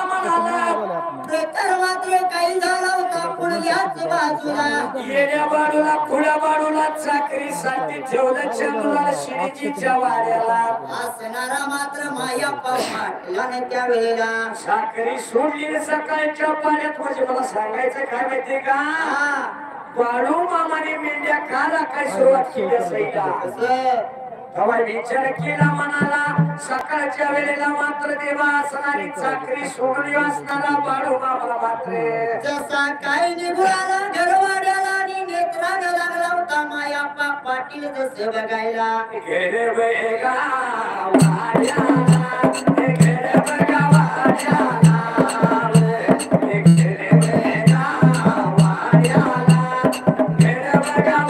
म्हणाला तर मात्र काही झाला होता पुण्याच बाजूला येण्या बाजूला खुल्या बाजूला चाकरीसाठी ठेवलं चंद्राला शिडीच्या वाड्याला असणारा मात्र माया पाटलाने त्या वेळेला साखरी सोडली सकाळच्या पाण्यात म्हणजे मला सांगायचं काय माहितीये का बाळू मामाने मेंढ्या का राखायला सुरुवात केली असायला तेव्हा विचार केला म्हणाला सकाळच्या वेळेला मात्र देवा असणारी चाकरी सोडली असणारा बाळू मामाला मात्र जसा काय निघाला घरवाड्याला आणि नेत्राने लागला होता मायाप्पा पाटील जसे बघायला घेरे बेगा वाड्याला घेरे बेगा वाड्याला घेरे बेगा वाड्याला घेरे बेगा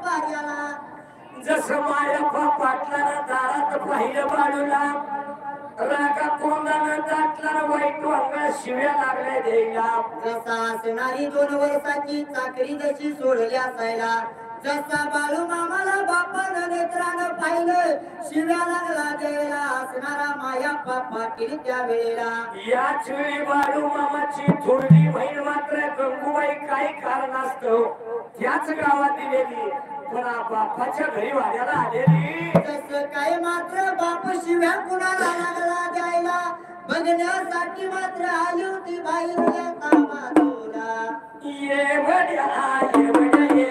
वाड्याला जसं माया पाटलाला दारात पाहिलं बाळूला रागा कोंडानं दाटला वाईट वांगळ शिव्या लागल्या द्यायला जसा असणारी 2 वर्षाची चाकरी जशी सोडली असायला जसा बाळू मामाला बापानं नेत्रानं पाहिलं शिव्या लागला द्यायला असणारा मायाप्पा पाटील त्या वेळेला याच वेळी बाळू मामाची थोरली बहीण मात्र गंगूबाई काही कारणास्तव त्याच गावात दिलेली पण बापाच्या घरी वाड्याला आलेली तसं काय मात्र बाप शिव्या कुणाला लागला द्यायला बघण्यासाठी मात्र आली होती बाईला कामाला ये वड्या ये वड्या ये